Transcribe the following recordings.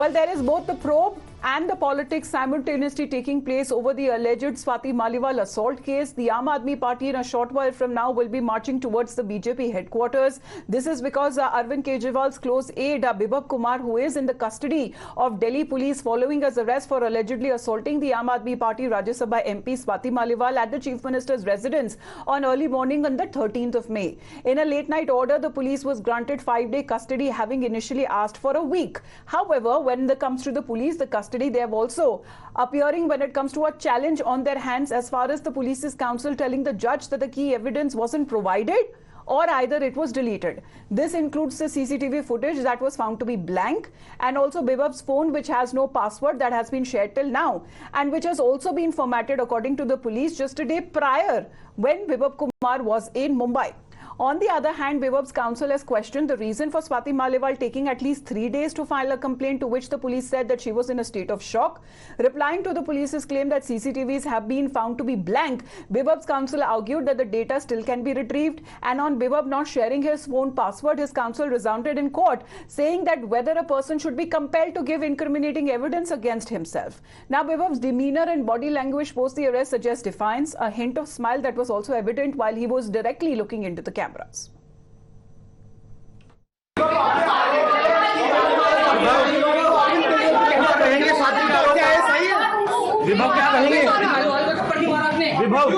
Well, there is both the probe and the politics simultaneously taking place over the alleged Swati Maliwal assault case. The Aam Aadmi Party in a short while from now will be marching towards the BJP headquarters. This is because Arvind Kejriwal's close aide Bibhup Kumar, who is in the custody of Delhi police following his arrest for allegedly assaulting the Aam Aadmi Party Rajya Sabha MP Swati Maliwal at the Chief Minister's residence on early morning on the 13th of May. In a late night order, the police was granted 5-day custody, having initially asked for a week. However, when it comes to the police, the custody, they have also appearing when it comes to a challenge on their hands as far as the police's counsel telling the judge that the key evidence wasn't provided or either it was deleted. This includes the CCTV footage that was found to be blank, and also Bibhup's phone, which has no password, that has been shared till now and which has also been formatted according to the police just a day prior when Bibhup Kumar was in Mumbai. On the other hand, Bibhup's counsel has questioned the reason for Swati Maliwal taking at least 3 days to file a complaint, to which the police said that she was in a state of shock. Replying to the police's claim that CCTVs have been found to be blank, Bibhup's counsel argued that the data still can be retrieved, and on Bibhup not sharing his phone password, his counsel resounded in court, saying that whether a person should be compelled to give incriminating evidence against himself. Now, Bibhup's demeanor and body language post the arrest suggests defiance, a hint of smile that was also evident while he was directly looking into the camera. विभव क्या कहेंगे? विभव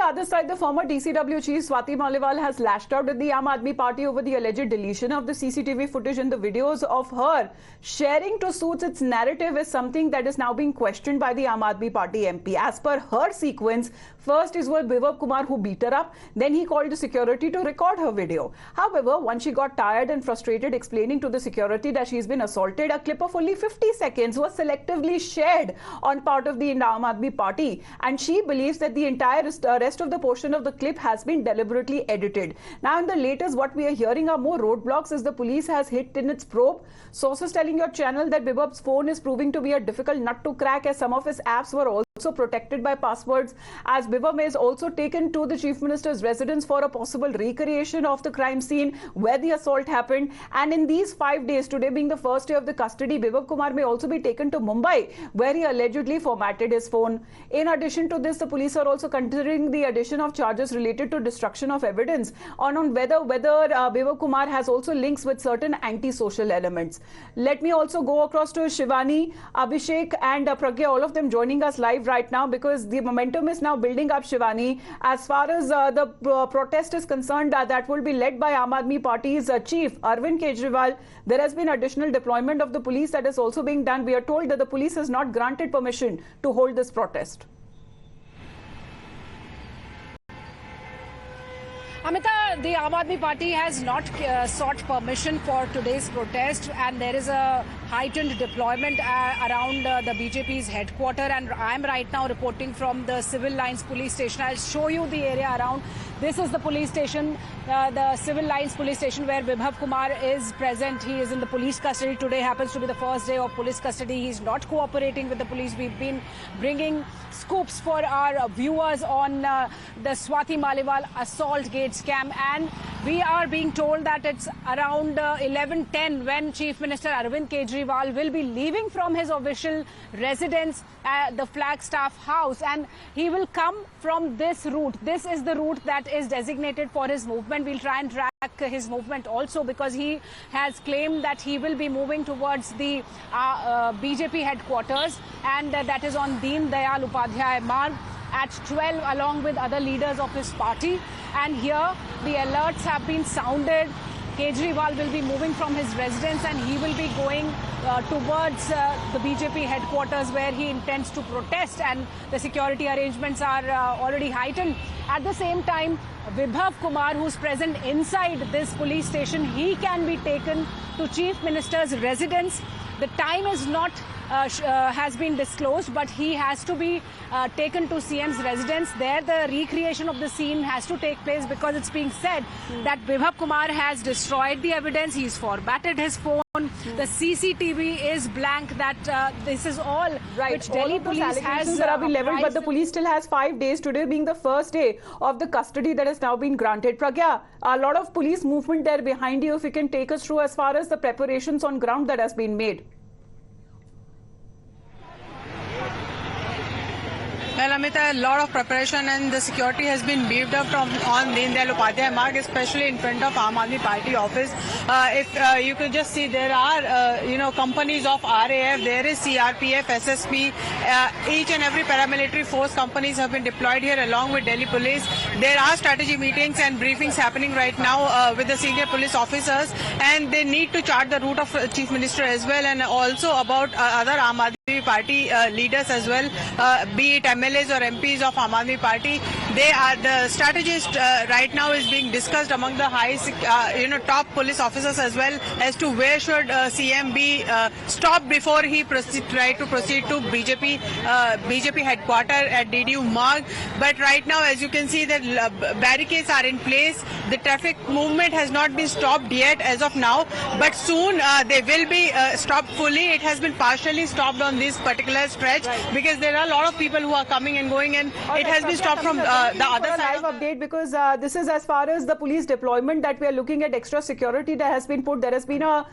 On the other side, the former DCW chief Swati Maliwal has lashed out at the Aam Aadmi Party over the alleged deletion of the CCTV footage, and the videos of her sharing to suit its narrative is something that is now being questioned by the Aam Aadmi Party MP. As per her sequence, first is with Bibhup Kumar, who beat her up, then he called the security to record her video. However, once she got tired and frustrated explaining to the security that she's been assaulted, a clip of only 50 seconds was selectively shared on part of the Aam Aadmi Party, and she believes that the entire rest of the portion of the clip has been deliberately edited. Now, in the latest, what we are hearing are more roadblocks as the police has hit in its probe. Sources telling your channel that Bibhup's phone is proving to be a difficult nut to crack, as some of his apps were also protected by passwords, as Bibhup is also taken to the Chief Minister's residence for a possible recreation of the crime scene where the assault happened. And in these 5 days, today being the first day of the custody, Bibhup Kumar may also be taken to Mumbai, where he allegedly formatted his phone. In addition to this, the police are also considering the addition of charges related to destruction of evidence on whether Bibhup Kumar has also links with certain anti-social elements. Let me also go across to Shivani, Abhishek and Pragya, all of them joining us live right now, because the momentum is now building up. Shivani, as far as the protest is concerned, that will be led by Aam Aadmi Party's chief Arvind Kejriwal. There has been additional deployment of the police that is also being done. We are told that the police has not granted permission to hold this protest. Amita, the Aam Aadmi Party has not sought permission for today's protest, and there is a heightened deployment around the BJP's headquarter, and I am right now reporting from the Civil Lines Police Station. I'll show you the area around. This is the police station, the Civil Lines Police Station, where Bibhup Kumar is present. He is in the police custody. Today happens to be the first day of police custody. He's not cooperating with the police. We've been bringing scoops for our viewers on the Swati Maliwal assault gate scam, and we are being told that it's around 11:10 when Chief Minister Arvind Kejriwal will be leaving from his official residence at the Flagstaff House, and he will come from this route. This is the route that is designated for his movement. We'll try and track his movement also, because he has claimed that he will be moving towards the BJP headquarters, and that is on Deen Dayal Upadhyay Marg at 12, along with other leaders of his party. And here the alerts have been sounded. Kejriwal will be moving from his residence, and he will be going towards the BJP headquarters, where he intends to protest, and the security arrangements are already heightened. At the same time, Bibhup Kumar, who's present inside this police station, he can be taken to Chief Minister's residence. The time is not has been disclosed, but he has to be taken to CM's residence. There, the recreation of the scene has to take place, because it's being said that Bibhup Kumar has destroyed the evidence. He's formatted his phone. The CCTV is blank. That this is all which Delhi police has been leveled, but the police still has 5 days. Today being the first day of the custody that has now been granted. Pragya, a lot of police movement there behind you. If you can take us through as far as the preparations on ground that has been made. Well, Amita, a lot of preparation and the security has been beefed up on Deen Dayal Upadhyay Marg, especially in front of Aam Aadmi Party office. If you can just see, there are companies of RAF, there is CRPF, SSP, each and every paramilitary force companies have been deployed here along with Delhi police. There are strategy meetings and briefings happening right now with the senior police officers, and they need to chart the route of Chief Minister as well, and also about other Aam Aadmi Party leaders as well, be it MLAs or MPs of Aam Aadmi Party. They are the strategist right now is being discussed among the top police officers as well as to where should CM be stopped before he try to proceed to BJP headquarter at DDU Marg. But right now, as you can see, that barricades are in place. The traffic movement has not been stopped yet as of now, but soon they will be stopped fully. It has been partially stopped on this particular stretch because there are a lot of people who are coming and going, and it has been stopped from the other side. Live update, because this is as far as the police deployment that we are looking at. Extra security that has been put. There has been a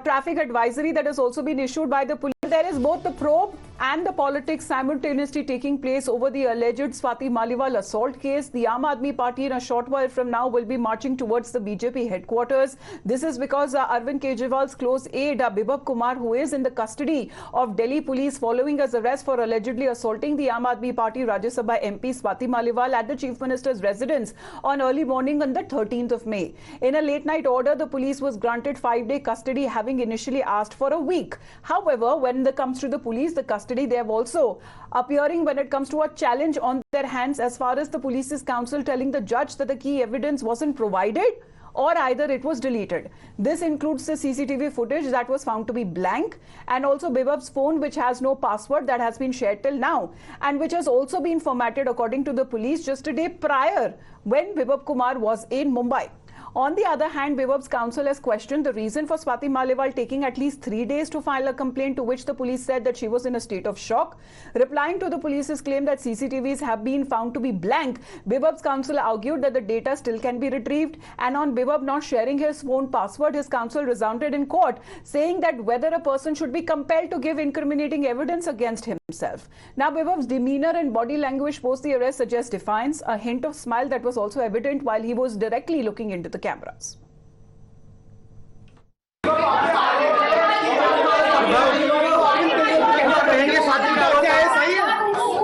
traffic advisory that has also been issued by the police. There is both the probe and the politics simultaneously taking place over the alleged Swati Maliwal assault case. The Aam Aadmi Party in a short while from now will be marching towards the BJP headquarters. This is because Arvind Kejriwal's close aide Bibab Kumar, who is in the custody of Delhi police following his arrest for allegedly assaulting the Aam Aadmi Party Rajya Sabha MP Swati Maliwal at the Chief Minister's residence on early morning on the 13th of May. In a late night order, the police was granted 5-day custody, having initially asked for a week. However, when it comes to the police, the custody, they have also appearing when it comes to a challenge on their hands as far as the police's counsel telling the judge that the key evidence wasn't provided or either it was deleted. This includes the CCTV footage that was found to be blank, and also Bibab's phone, which has no password, that has been shared till now, and which has also been formatted according to the police just a day prior when Bibab Kumar was in Mumbai. On the other hand, Bibab's counsel has questioned the reason for Swati Maliwal taking at least 3 days to file a complaint, to which the police said that she was in a state of shock. Replying to the police's claim that CCTVs have been found to be blank, Bibab's counsel argued that the data still can be retrieved, and on Bibab not sharing his phone password, his counsel resounded in court, saying that whether a person should be compelled to give incriminating evidence against himself. Now, Bibab's demeanor and body language post the arrest suggests defiance, a hint of smile that was also evident while he was directly looking into the cameras.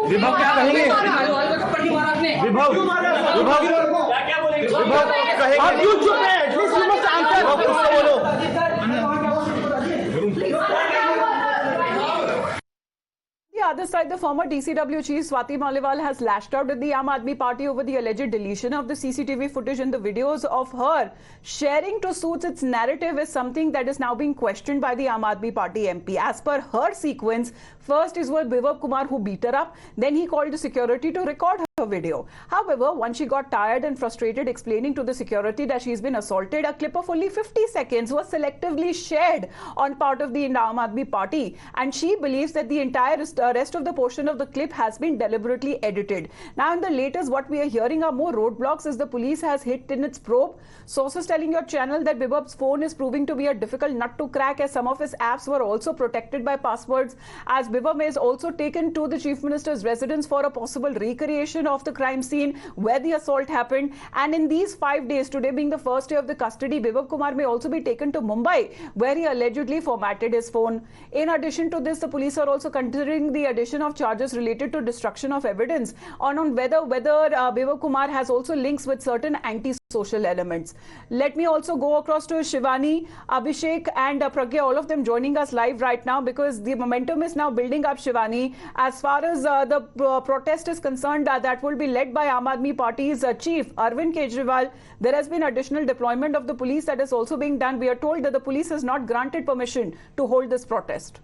विभव क्या कहेंगे? विभव क्या बोलेंगे? विभव कहेंगे? आप क्यों चुप हैं? At least you must answer. कुछ तो बोलो। The other side, the former DCW chief Swati Maliwal has lashed out at the Aam Aadmi Party over the alleged deletion of the CCTV footage and the videos of her sharing to suit its narrative is something that is now being questioned by the Aam Aadmi Party MP. As per her sequence, first is with Bibab Kumar, who beat her up, then he called the security to record her video. However, once she got tired and frustrated explaining to the security that she's been assaulted, a clip of only 50 seconds was selectively shared on part of the Aam Aadmi Party, and she believes that the entire rest of the portion of the clip has been deliberately edited. Now, in the latest, what we are hearing are more roadblocks as the police has hit in its probe. Sources telling your channel that Bibab's phone is proving to be a difficult nut to crack, as some of his apps were also protected by passwords, as Bibab is also taken to the Chief Minister's residence for a possible recreation of the crime scene where the assault happened. And in these 5 days, today being the first day of the custody, Bibab Kumar may also be taken to Mumbai, where he allegedly formatted his phone. In addition to this, the police are also considering the addition of charges related to destruction of evidence on whether Bibab Kumar has also links with certain anti-social elements. Let me also go across to Shivani, Abhishek and Pragya, all of them joining us live right now, because the momentum is now building up. Shivani, as far as the protest is concerned, that will be led by Aam Aadmi Party's chief Arvind Kejriwal. There has been additional deployment of the police that is also being done. We are told that the police has not granted permission to hold this protest.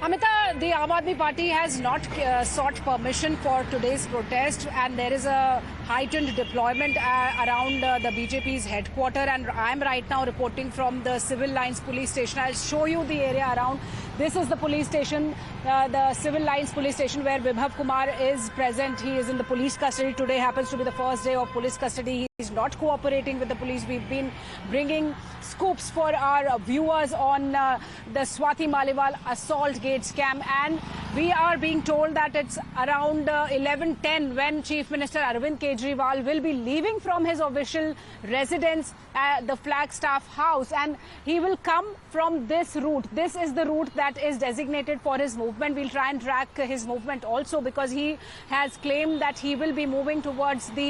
Amita, the Aam Aadmi Party has not sought permission for today's protest, and there is a heightened deployment around the BJP's headquarters, and I'm right now reporting from the Civil Lines Police Station. I'll show you the area around. This is the police station, the Civil Lines Police Station, where Vibhav Kumar is present. He is in the police custody. Today happens to be the first day of police custody. He's not cooperating with the police. We've been bringing scoops for our viewers on the Swati Maliwal assault gate scam, and we are being told that it's around 11:10 when Chief Minister Arvind Kejriwal will be leaving from his official residence at the Flagstaff House, and he will come from this route. This is the route that is designated for his movement. We'll try and track his movement also, because he has claimed that he will be moving towards the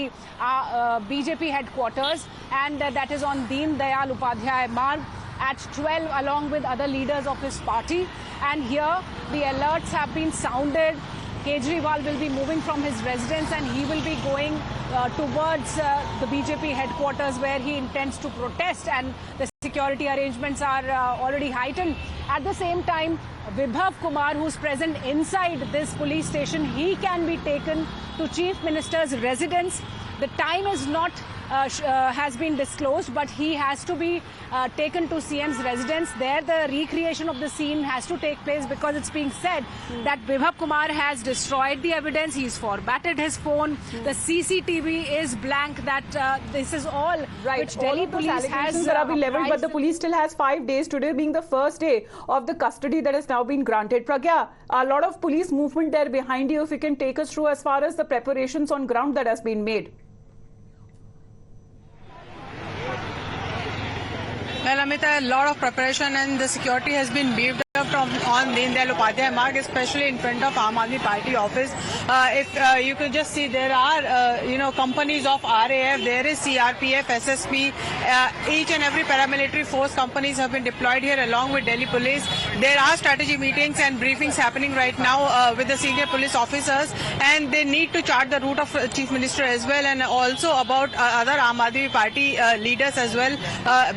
BJP headquarters, and that is on Deen Dayal Upadhyay Marg at 12, along with other leaders of his party. And here the alerts have been sounded. Kejriwal will be moving from his residence, and he will be going towards the BJP headquarters, where he intends to protest, and the security arrangements are already heightened. At the same time, Vibhav Kumar, who's present inside this police station, he can be taken to Chief Minister's residence. The time is not has been disclosed, but he has to be taken to CM's residence. There the recreation of the scene has to take place, because it's being said that Vibhav Kumar has destroyed the evidence. He's formatted his phone. The CCTV is blank. That this is all right. Which Delhi police has that have been leveled, but the police still has 5 days, today being the first day of the custody that has now been granted. Pragya, a lot of police movement there behind you. If you can take us through as far as the preparations on ground that has been made. Well, Amita, a lot of preparation and the security has been beefed up on Deen Dayal Upadhyay Marg, especially in front of Aam Aadmi Party office. If you could just see, there are companies of RAF, there is CRPF, SSP, each and every paramilitary force companies have been deployed here along with Delhi police. There are strategy meetings and briefings happening right now with the senior police officers, and they need to chart the route of Chief Minister as well, and also about other Aam Aadmi Party leaders as well,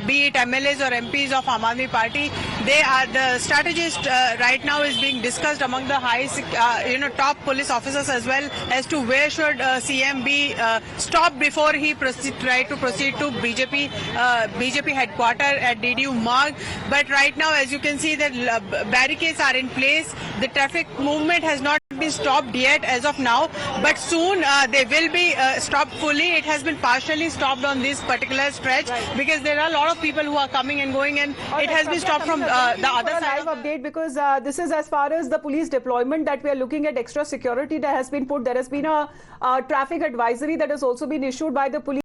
be it MLAs or MPs of Aam Aadmi Party. The strategist right now is being discussed among the high, top police officers as well, as to where should CM be stopped before he try to proceed to BJP headquarters at DDU Marg. But right now, as you can see, that barricades are in place. The traffic movement has not been stopped yet as of now, but soon they will be stopped fully. It has been partially stopped on this particular stretch, because there are a lot of people who are coming and going, and it has been stopped from the other side. Live update, because this is as far as the police deployment that we are looking at. Extra security that has been put. There has been a traffic advisory that has also been issued by the police.